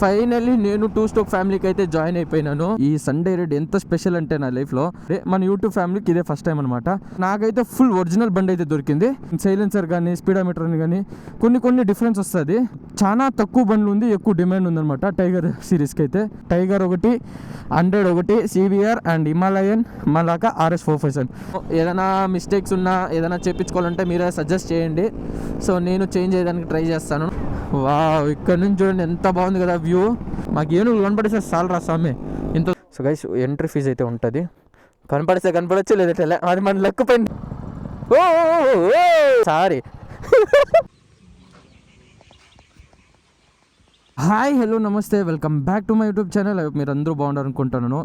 Finally నేను 2 stroke ఫ్యామిలీకి అయితే జాయిన్ అయిపోయినాను. ఈ సండే రైడ్ ఎంత స్పెషల్ అంటే నా లైఫ్లో మన యూట్యూబ్ ఫ్యామిలీకి ఇదే ఫస్ట్ టైం అనమాట. నాకైతే ఫుల్ ఒరిజినల్ బండి అయితే దొరికింది. సైలెన్సర్ కానీ స్పీడోమీటర్ కానీ కొన్ని డిఫరెన్స్ వస్తుంది. చాలా తక్కువ బండ్లు ఉంది, ఎక్కువ డిమాండ్ ఉందన్నమాట టైగర్ సిరీస్కి అయితే. టైగర్ ఒకటి, 100 ఒకటి, CBR అండ్ హిమాలయన్ మళ్ళాక RS 457. ఏదైనా మిస్టేక్స్ ఉన్నా ఏదైనా చేయించుకోవాలంటే మీరే సజెస్ట్ చేయండి. సో నేను చేంజ్ చేయడానికి ట్రై చేస్తాను. వావ్, ఇక్కడ నుంచి చూడండి ఎంత బాగుంది కదా వ్యూ. మాకు ఏనుగు కనపడిస్తే చాలు రా స్వామి ఇంత. సో గైస్ ఎంట్రీ ఫీజు అయితే ఉంటుంది. కనపడిస్తే కనపడచ్చు, లేదంటే అది మన లెక్క పైన. ఓ సారీ. హాయ్, హలో, నమస్తే, welcome back to my YouTube channel. మీరు అందరూ బాగుండారు అనుకుంటున్నాను.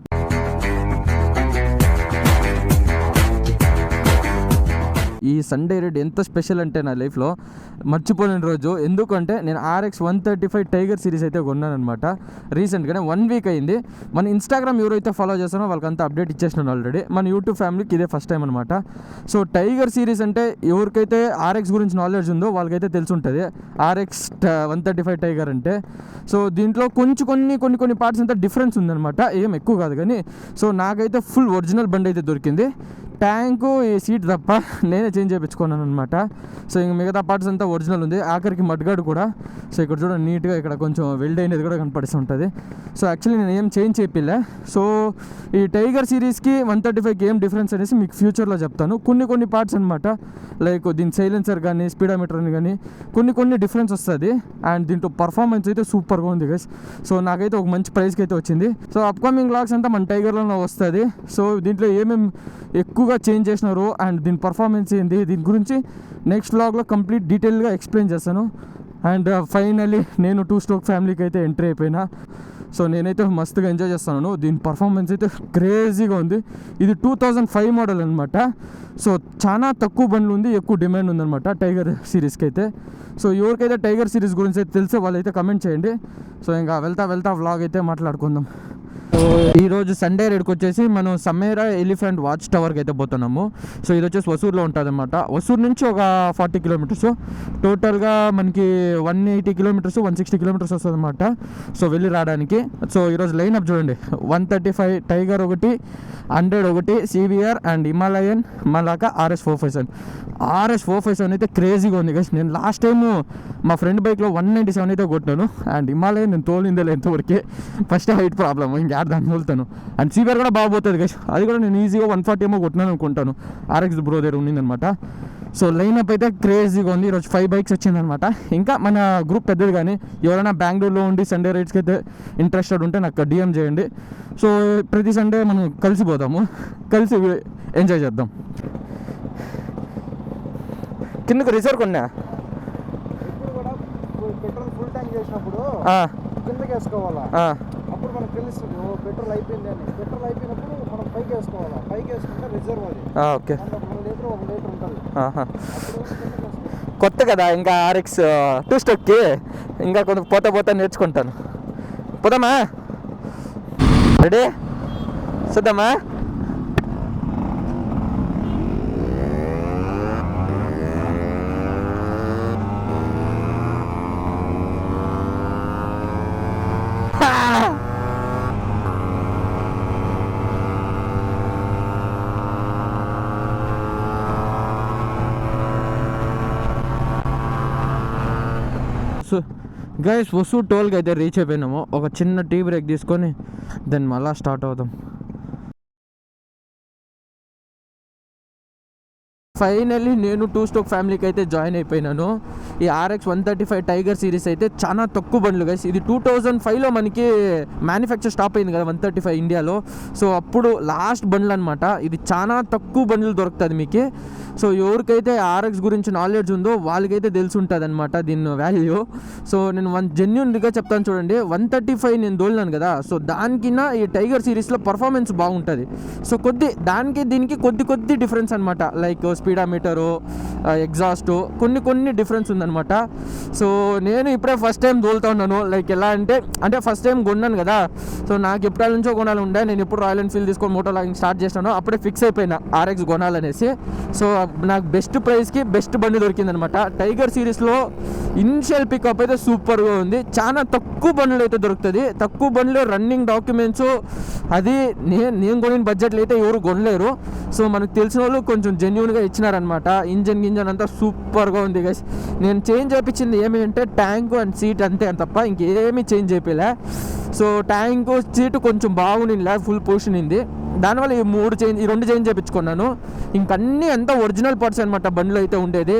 ఈ సండే రైడ్ ఎంత స్పెషల్ అంటే నా లైఫ్లో మర్చిపోలేని రోజు. ఎందుకంటే నేను RX 135 టైగర్ సిరీస్ అయితే కొన్నాను అనమాట. రీసెంట్గానే 1 వీక్ అయింది. మన ఇన్స్టాగ్రామ్ ఎవరైతే ఫాలో చేస్తారో వాళ్ళకంతా అప్డేట్ ఇచ్చేసినాను ఆల్రెడీ. మన యూట్యూబ్ ఫ్యామిలీకి ఇదే ఫస్ట్ టైం అనమాట. సో టైగర్ సిరీస్ అంటే ఎవరికైతే RX గురించి నాలెడ్జ్ ఉందో వాళ్ళకైతే తెలిసి ఉంటుంది RX 135 టైగర్ అంటే. సో దీంట్లో కొన్ని పార్ట్స్ అంతా డిఫరెన్స్ ఉందన్నమాట, ఏం ఎక్కువ కాదు కానీ. సో నాకైతే ఫుల్ ఒరిజినల్ బండి అయితే దొరికింది. ట్యాంకు, ఈ సీట్ తప్ప నేనే చేంజ్ చేయించుకున్నాను అనమాట. సో ఇంక మిగతా పార్ట్స్ అంతా ఒరిజినల్ ఉంది, ఆఖరికి మడ్గాడు కూడా. సో ఇక్కడ చూడండి నీట్గా ఇక్కడ కొంచెం వెల్డ్ అయినది కూడా కనపడిస్తుంటుంది. సో యాక్చువల్లీ నేను ఏం చేంజ్ చేయలే. సో ఈ టైగర్ సిరీస్కి 135కి ఏం డిఫరెన్స్ అనేసి మీకు ఫ్యూచర్లో చెప్తాను. కొన్ని పార్ట్స్ అనమాట, లైక్ దీని సైలెన్సర్ కానీ స్పీడోమీటర్ కానీ కొన్ని డిఫరెన్స్ వస్తుంది. అండ్ దీంట్లో పర్ఫార్మెన్స్ అయితే సూపర్గా ఉంది గైస్. సో నాకైతే ఒక మంచి ప్రైస్కి అయితే వచ్చింది. సో అప్కమింగ్ వ్లాగ్స్ అంతా మన టైగర్లోనే వస్తుంది. సో దీంట్లో ఏమేమి ఎక్కువగా చేంజ్ చేసినారు అండ్ దీని పర్ఫార్మెన్స్ ఏంది, దీని గురించి నెక్స్ట్ వ్లాగ్లో కంప్లీట్ డీటెయిల్గా ఎక్స్ప్లెయిన్ చేస్తాను. అండ్ ఫైనల్లీ నేను 2 స్ట్రోక్ ఫ్యామిలీకి అయితే ఎంట్రీ అయిపోయినా. సో నేనైతే మస్తుగా ఎంజాయ్ చేస్తున్నాను. దీని పర్ఫార్మెన్స్ అయితే క్రేజీగా ఉంది. ఇది 2005 మోడల్ అనమాట. సో చాలా తక్కువ బండ్లు ఉంది, ఎక్కువ డిమాండ్ ఉందన్నమాట టైగర్ సిరీస్కి అయితే. సో ఎవరికైతే టైగర్ సిరీస్ గురించి అయితే తెలిసే వాళ్ళైతే కమెంట్ చేయండి. సో ఇంకా వెళ్తా వ్లాగ్ అయితే మాట్లాడుకుందాం. ఈరోజు సండే రైడ్కి వచ్చేసి మనం సమేరా ఎలిఫెంట్ వాచ్ టవర్కి అయితే పోతున్నాము. సో ఇది వచ్చేసి వసూరులో ఉంటుంది అనమాట. వసూరు నుంచి ఒక 40 కిలోమీటర్స్, టోటల్గా మనకి 180 కిలోమీటర్స్ 160 కిలోమీటర్స్ వస్తుంది అనమాట. సో వెళ్ళి రావడానికి. సో ఈరోజు లైన్ అప్ చూడండి, 135 టైగర్ ఒకటి, 100 ఒకటి, CBR అండ్ హిమాలయన్ మళ్ళాక RS 457. RS 457 అయితే క్రేజీగా ఉంది గైస్. నేను లాస్ట్ టైం మా ఫ్రెండ్ బైక్లో 197 అయితే కొట్టాను. అండ్ హిమాలయన్ నేను తోలిందే ఎంతవరకే, ఫస్ట్ హైట్ ప్రాబ్లమ్, ఇంకా దాన్ని తోలుతాను. అండ్ CBR కూడా బాగుపోతుంది గైస్, అది కూడా నేను ఈజీగా 140 ఏమో కొట్టినాను అనుకుంటాను. RX బ్రో దగ్గర ఉండిందనమాట. సో లైనప్ అయితే క్రేజీగా ఉంది. ఈరోజు 5 బైక్స్ వచ్చిందనమాట. ఇంకా మన గ్రూప్ పెద్దది, కానీ ఎవరైనా బెంగళూరులో ఉండి సండే రైడ్స్కి అయితే ఇంట్రెస్టెడ్ ఉంటే నాకు DM చేయండి. సో ప్రతి సండే మనం కలిసిపోదాము, కలిసి ఎంజాయ్ చేద్దాం. కిందకు రిజర్వ్ కొన్నా పెట్రోల్ ఫుల్ ట్యాంక్ చేసినప్పుడు కిందకి వేసుకోవాలా, అప్పుడు మనకు తెలుస్తుంది పెట్రోల్ అయిపోయింది అని. పెట్రోల్ అయిపోయినప్పుడు మనం పైకి వేసుకోవాలా, పైకి వేసుకుంటే రిజర్వ్ అది. ఓకే, 1 లీటర్ 1 లీటర్ ఉంటుంది. కొత్త కదా ఇంకా RX 2 స్ట్రోక్కి, ఇంకా కొంచెం పోతా నేర్చుకుంటాను. పోదామా? రెడీ? చూద్దామా? సో గైస్ వసూరు టోల్కి అయితే రీచ్ అయిపోయినాము. ఒక చిన్న టీ బ్రేక్ తీసుకొని దాన్ని మళ్ళీ స్టార్ట్ అవుదాం. ఫైనల్లీ నేను 2 స్ట్రోక్ ఫ్యామిలీకి అయితే జాయిన్ అయిపోయినాను. ఈ RX 135 టైగర్ సిరీస్ అయితే చాలా తక్కువ బండ్లు గైస్. ఇది 2005లో మనకి మ్యానుఫ్యాక్చర్ స్టాప్ అయింది కదా 135 ఇండియాలో. సో అప్పుడు లాస్ట్ బండ్లు అనమాట. ఇది చాలా తక్కువ బండ్లు దొరుకుతుంది మీకు. సో ఎవరికైతే RX గురించి నాలెడ్జ్ ఉందో వాళ్ళకైతే తెలిసి ఉంటుంది అనమాట దీని వాల్యూ. సో నేను జెన్యూన్గా చెప్తాను చూడండి, 135 నేను దోలినాను కదా. సో దానికిన్నా ఈ టైగర్ సిరీస్లో పర్ఫార్మెన్స్ బాగుంటుంది. సో దానికి దీనికి కొద్ది డిఫరెన్స్ అనమాట. లైక్ స్పీడోమీటరు, ఎగ్జాస్ట్ కొన్ని డిఫరెన్స్ ఉందన్నమాట. సో నేను ఇప్పుడే ఫస్ట్ టైం తోలుతా ఉన్నాను. లైక్ ఎలా అంటే ఫస్ట్ టైం కొన్నాను కదా, సో నాకు ఎప్పటి నుంచో కొనాలి ఉండే. నేను ఎప్పుడు రాయల్ ఎన్ఫీల్డ్ తీసుకొని మోటో లాగింగ్ స్టార్ట్ చేసినాను, అప్పుడే ఫిక్స్ అయిపోయినా RX కొనాలనేసి. సో నాకు బెస్ట్ ప్రైస్కి బెస్ట్ బండి దొరికిందనమాట. టైగర్ సిరీస్లో ఇనిషియల్ పికప్ అయితే సూపర్గా ఉంది. చాలా తక్కువ బండ్లు అయితే దొరుకుతుంది. తక్కువ బండ్లు రన్నింగ్ డాక్యుమెంట్స్ అది నేను కొనిన బడ్జెట్లో అయితే ఎవరు కొనలేరు. సో మనకు తెలిసిన వాళ్ళు కొంచెం జెన్యూన్గా ఇచ్చినారనమాట. ఇంజన్ అంతా సూపర్గా ఉంది గైస్. నేను చేంజ్ చేయించింది ఏమి అంటే ట్యాంక్ అండ్ సీట్ అంతే తప్ప ఇంకేమీ చేంజ్ చేయలే. సో ట్యాంకు సీటు కొంచెం బాగుండింది, ఫుల్ పొజిషన్ ఉంది. దానివల్ల ఈ రెండు చేంజ్ చేయించుకున్నాను. ఇంకన్నీ అంతా ఒరిజినల్ పార్ట్స్ అనమాట బండిలో అయితే ఉండేది.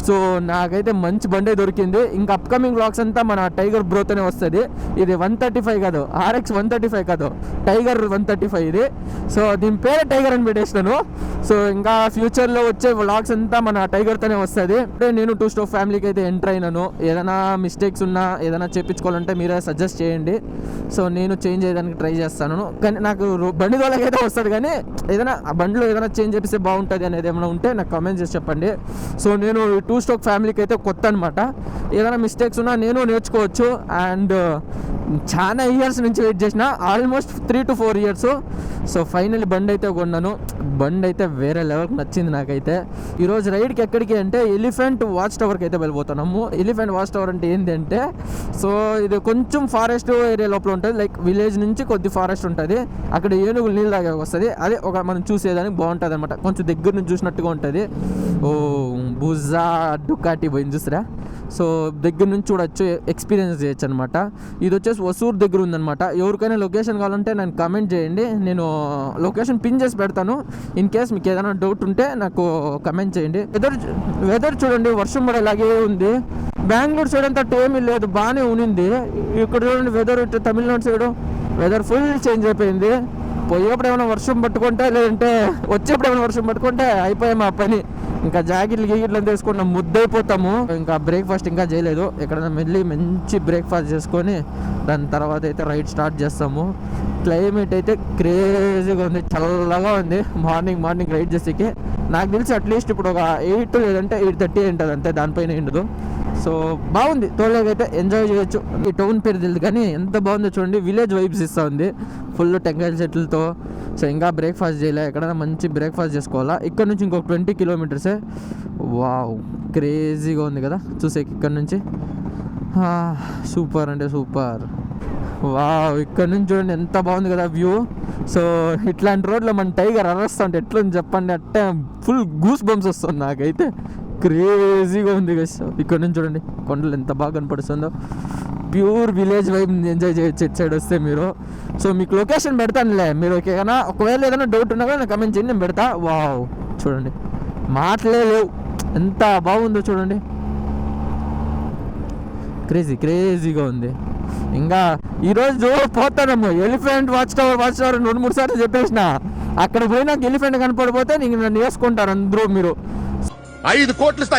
సో నాకైతే మంచి బండి దొరికింది. ఇంకా అప్కమింగ్ వ్లాగ్స్ అంతా మన టైగర్ బ్రోతోనే వస్తుంది. ఇది 135 కాదు, RX 135 కాదు, టైగర్ 135 ఇది. సో దీని పేరే టైగర్ అని పెట్టేసినాను. సో ఇంకా ఫ్యూచర్లో వచ్చే వ్లాగ్స్ అంతా మన టైగర్తోనే వస్తుంది. నేను 2 స్టోక్ ఫ్యామిలీకి అయితే ఎంటర్ అయినాను. ఏదైనా మిస్టేక్స్ ఉన్నా ఏదైనా చేయించుకోవాలంటే మీరే సజెస్ట్ చేయండి. సో నేను చేంజ్ చేయడానికి ట్రై చేస్తాను. కానీ నాకు బండి దోలకైతే వస్తుంది, కానీ ఏదైనా ఆ బండిలో ఏదైనా చేంజ్ చేపిస్తే బాగుంటుంది అనేది ఏమైనా ఉంటే నాకు కామెంట్ చేసి చెప్పండి. సో నేను 2 స్టోక్ ఫ్యామిలీకి అయితే కొత్త అనమాట. ఏదైనా మిస్టేక్స్ ఉన్నా నేను నేర్చుకోవచ్చు. అండ్ చాలా ఇయర్స్ నుంచి వెయిట్ చేసిన, almost 3 to 4 years. So finally బండి అయితే కొన్నాను. బండి అయితే వేరే లెవెల్కి నచ్చింది నాకైతే. ఈరోజు రైడ్కి ఎక్కడికి అంటే ఎలిఫెంట్ వాచ్ టవర్కి అయితే వెళ్ళిపోతున్నాము. ఎలిఫెంట్ వాచ్ టవర్ అంటే ఏంటి అంటే, సో ఇది కొంచెం ఫారెస్ట్ ఏరియా లోపల ఉంటుంది. లైక్ విలేజ్ నుంచి కొద్ది ఫారెస్ట్ ఉంటుంది. అక్కడ ఏనుగులు నీళ్ళు తాగే వస్తుంది. అదే మనం చూసేదానికి బాగుంటుంది అనమాట. కొంచెం దగ్గర నుంచి చూసినట్టుగా ఉంటుంది. ఓ బుజా డుకాటి పోయింది చూసారా. సో దగ్గర నుంచి చూడొచ్చు, ఎక్స్పీరియన్స్ చేయొచ్చు అనమాట. ఇది వచ్చేసి వసూర్ దగ్గర ఉందన్నమాట. ఎవరికైనా లొకేషన్ కావాలంటే నేను కామెంట్ చేయండి, నేను లొకేషన్ పిన్ చేసి పెడతాను. ఇన్ కేస్ మీకు ఏదైనా డౌట్ ఉంటే నాకు కమెంట్ చేయండి. వెదర్ చూడండి, వర్షం పడేలాగే ఉంది. బెంగళూరు సైడ్ అంతా ఏమీ లేదు, బాగానే ఉనింది. ఇక్కడ చూడండి వెదర్, ఇటు Tamil Nadu side weather full change అయిపోయింది. పోయేప్పుడు ఏమైనా వర్షం పట్టుకుంటే, లేదంటే వచ్చేప్పుడు ఏమైనా వర్షం పట్టుకుంటే అయిపోయాయి మా పని. ఇంకా జాకెట్లు తీసుకున్న ముద్దైపోతాము. ఇంకా బ్రేక్ఫాస్ట్ ఇంకా చేయలేదు. ఎక్కడైనా వెళ్ళి మంచి బ్రేక్ఫాస్ట్ చేసుకొని దాని తర్వాత అయితే రైడ్ స్టార్ట్ చేస్తాము. క్లైమేట్ అయితే క్రేజీగా ఉంది, చల్లగా ఉంది. మార్నింగ్ రైడ్ చేసేకి నాకు తెలిసి అట్లీస్ట్ ఇప్పుడు ఒక 8 లేదంటే 8:30 ఉంటుంది అంతే, దానిపైన ఉండదు. సో బాగుంది, తోలేకైతే ఎంజాయ్ చేయొచ్చు. ఈ టౌన్ పేరు తెలియదు కానీ ఎంత బాగుందో చూడండి. విలేజ్ వైబ్స్ ఇస్తూ ఉంది ఫుల్ టెంకాయల చెట్లతో. సో ఇంకా బ్రేక్ఫాస్ట్ చేయలే, ఎక్కడైనా మంచి బ్రేక్ఫాస్ట్ చేసుకోవాలా. ఇక్కడ నుంచి ఇంకొక 20 kilometers. వావ్, క్రేజీగా ఉంది కదా చూసేకి ఇక్కడ నుంచి. సూపర్ అంటే సూపర్. వావ్, ఇక్కడ నుంచి చూడండి ఎంత బాగుంది కదా వ్యూ. సో ఇట్లాంటి రోడ్లో మన టైగర్ అరస్తా ఉంటే ఎట్లుంది చెప్పండి, అంటే ఫుల్ గూస్ బంప్స్ వస్తుంది నాకైతే. క్రేజీగా ఉంది గైస్. ఇక్కడ నుంచి చూడండి కొండలు ఎంత బాగా కనపడుతుందో. ప్యూర్ విలేజ్ వైబ్ ఎంజాయ్ చేయొచ్చు ఇటు సైడ్ వస్తే మీరు. సో మీకు లొకేషన్ పెడతానులే, మీరు ఏదైనా ఒకవేళ ఏదైనా డౌట్ ఉన్నా కూడా నాకు కమెంట్ చేయండి, నేను పెడతా. వావ్ చూడండి, మాటలే లేవు, ఎంత బాగుందో చూడండి. క్రేజీగా ఉంది. ఇంకా ఈరోజు పోతానమ్మ ఎలిఫెంట్ వాచ్ టవర్ 2-3 సార్లు చెప్పేసిన. అక్కడ పోయినాక ఎలిఫెంట్ కనపడిపోతే నీకు నన్ను వేసుకుంటారు అందరూ మీరు. 5 కోట్లు ఇస్తా.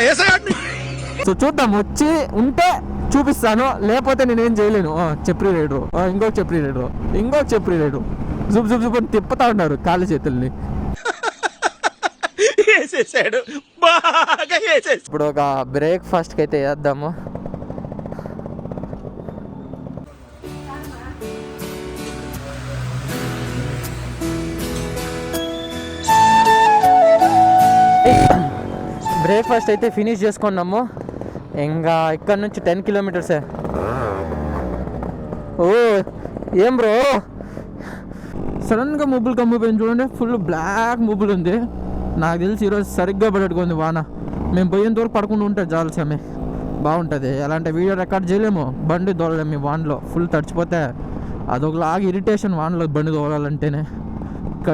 సో చూద్దాం, వచ్చి ఉంటే చూపిస్తాను, లేకపోతే నేనేం చేయలేను. చెప్పరి రైడరు, ఇంకొక చెప్పరి రైడరు జుబ్ అని తిప్పుతా ఉన్నారు కాళ్ళ చేతుల్ని. ఇప్పుడు ఒక బ్రేక్ఫాస్ట్కి అయితే వేద్దాము. బ్రేక్ఫాస్ట్ అయితే ఫినిష్ చేసుకున్నాము. ఇంకా ఇక్కడ నుంచి 10 kilometers. ఓ ఏం బ్రో, సడన్గా ముబ్బులు కమ్మిపోయింది చూడండి, ఫుల్ బ్లాక్ ముబ్బులు ఉంది. నాకు తెలిసి ఈరోజు సరిగ్గా పడుకుంది వాన. మేము పోయేంత వరకు పడుకుంటూ ఉంటే చాలు సమయ బాగుంటుంది. ఎలాంటి వీడియో రికార్డ్ చేయలేము, బండి దోలలేము. ఈ వానలో ఫుల్ తడిచిపోతే అదొకలాగా ఇరిటేషన్ వానలో బండి దోలాలంటేనే.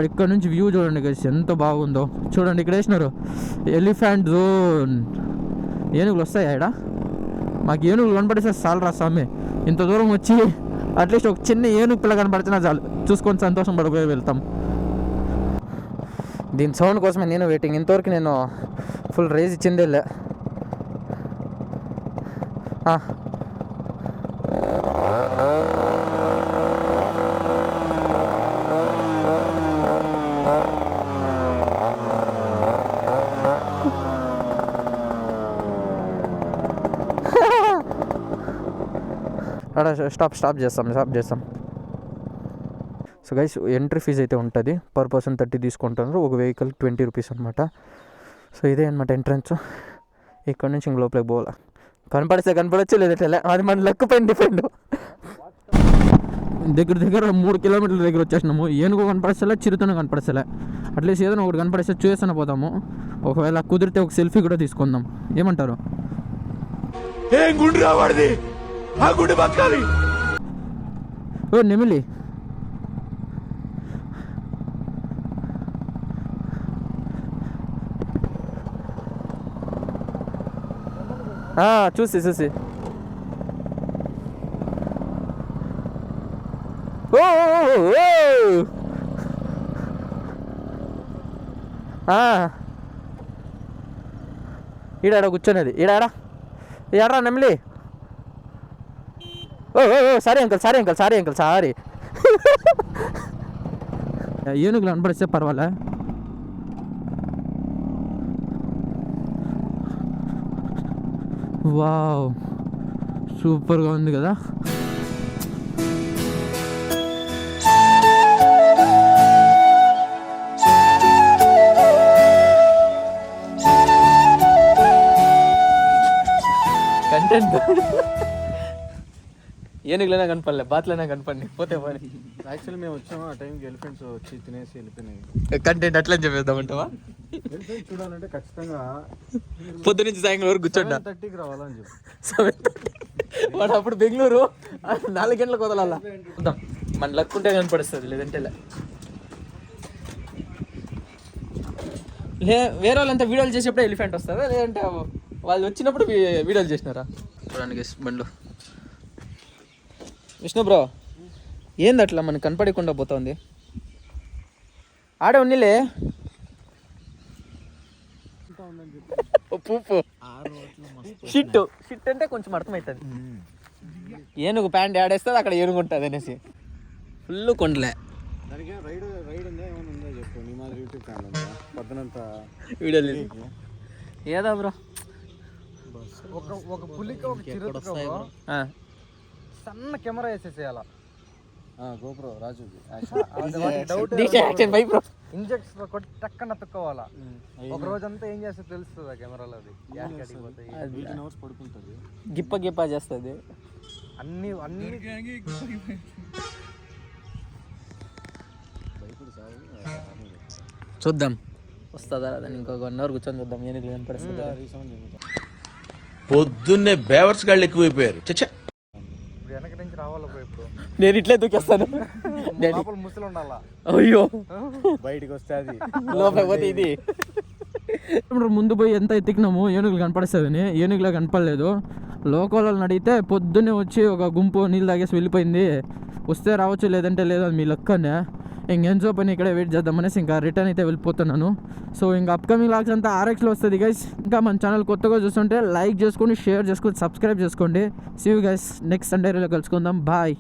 ఇక్కడ నుంచి వ్యూ చూడండి గైస్ ఎంత బాగుందో. చూడండి ఇక్కడ వేసినారు ఎలిఫెంట్ జోన్. ఏనుగులు వస్తాయి ఆడ, మాకు ఏనుగులు కనపడితే చాలు రా స్వామి. ఇంత దూరం వచ్చి అట్లీస్ట్ ఒక చిన్న ఏనుగు పిల్ల కనపడిచినా చాలు, చూసుకొని సంతోషం పడిపోయి వెళ్తాం. దీని సౌండ్ కోసమే నేను వెయిటింగ్. ఇంతవరకు నేను ఫుల్ రేజ్ ఇచ్చిందే. అక్కడ స్టాప్ చేస్తాం. సో గైస్ ఎంట్రీ ఫీజు అయితే ఉంటుంది, పర్ పర్సన్ 30 తీసుకుంటున్నారు, ఒక వెహికల్ 20 రూపీస్ అనమాట. సో ఇదే అనమాట ఎంట్రన్స్. ఇక్కడ నుంచి ఇంక లోపలికి పోవాలి. కనపడచ్చు లేదంటే అది మన లక్ పైన డిపెండ్. దగ్గర 3 కిలోమీటర్ల దగ్గర వచ్చేసినాము. ఏనుగు కనపడస్తలే, చిరుతను కనపడస్తలే. అట్లీస్ట్ ఏదైనా ఒకటి కనపడిస్తే చూసేస్తాను పోతాము. ఒకవేళ కుదిరితే ఒక సెల్ఫీ కూడా తీసుకుందాం, ఏమంటారు? ఓ నెమిలి, చూసి ఓ ఈడాడ కూర్చొనేది, ఈడాడా నెమిలి. ఓ సారీ అంకల్ సారీ. ఏనుగులు కనపడిస్తే పర్వాలే. వావ్, సూపర్గా ఉంది కదా. కంటెంట్ ఏనుగులైనా కనపడలే, బాతులైనా కనపడి పోతే పోనీ. యాక్చువల్లీ మేము వచ్చాము ఆ టైంకి ఎలిఫెంట్స్ వచ్చి తినేసి వెళ్ళిపోయినాయి. కంటెంట్ అట్లా చెప్పేద్దామంటావా? ఎలిఫెంట్ చూడాలంటే ఖచ్చితంగా పొద్దు నుంచి సాయంకాలం వరకు కూర్చోండి. 7:30కి రావాలని చెప్పి. 7:30 వాడు అప్పుడు బెంగళూరు 4 గంటలకు వదలాలా. చూద్దాం, మన లక్ ఉంటే కనపడుస్తుంది, లేదంటే వేరే వాళ్ళంతా వీడియోలు చేసేప్పుడే ఎలిఫెంట్ వస్తుందా, లేదంటే వాళ్ళు వచ్చినప్పుడు వీడియోలు చేసినారా? చూడండి బండ్లు. విష్ణు బ్రో, ఏంది అట్లా మనకు కనపడకుండా పోతుంది? ఆడే ఉన్నిలే పూపు షిట్ అంటే కొంచెం అర్థమవుతుంది. ఏనుగు ప్యాంట్ ఆడేస్తుంది, అక్కడ ఏనుగు ఉంటుంది అనేసి ఫుల్ కొండలే. దానికి రైడ్ ఉందా, ఏమైనా ఉందా చెప్పు. నీ మాదిరి యూట్యూబ్ ఛానల్ ఉందా? పొద్దునంతా వీడియోలు ఏదా బ్రో? ఒక పులికి ఒక చిరుతకు సన్న కెమెరా వేసేసేయాల. గోప్రో రాజుకి ఇంజెక్షన్ కొట్టి టక్కన తక్కువాలా. ఒక రోజంతా ఏం చేస్తే తెలుస్తుంది ఆ కెమెరాలో. అది పడుకుంటుంది, గిప్ప చేస్తుంది. అన్ని చూద్దాం వస్తుందా దాన్ని. ఇంకొక 1 అవర్ కూర్చొని చూద్దాం, ఏనుగులు కనపడుతుంది. పొద్దున్నే బేవర్స్ గాళ్ళు ఎక్కువైపోయారు. ఇప్పుడు వెనక నుంచి రావాలి. ఇప్పుడు నేను ఇట్లే దూకేస్తాను, లోపల ముసలు ఉండాలా. అయ్యో బయటికి వస్తే అది లోపల పోతే ఇది. ముందు పోయి ఎంత ఎత్తికినాము ఏనుగులు కనపడేస్తుందని, ఏనుగులో కనపడలేదు. లోకల్ వాళ్ళని అడిగితే పొద్దున్నే వచ్చి ఒక గుంపు నీళ్ళు తాగేసి వెళ్ళిపోయింది. వస్తే రావచ్చు, లేదంటే లేదు, అది మీ లక్కనే. ఇంకెంతో పని ఇక్కడే వెయిట్ చేద్దామనేసి ఇంకా రిటర్న్ అయితే వెళ్ళిపోతున్నాను. సో ఇంకా అప్కమింగ్ లాగ్స్ అంతా RXలో వస్తుంది గైస్. ఇంకా మన ఛానల్ కొత్తగా చూస్తుంటే లైక్ చేసుకొని, షేర్ చేసుకొని, సబ్స్క్రైబ్ చేసుకోండి. See you guys, next Sunday కలుసుకుందాం. బాయ్.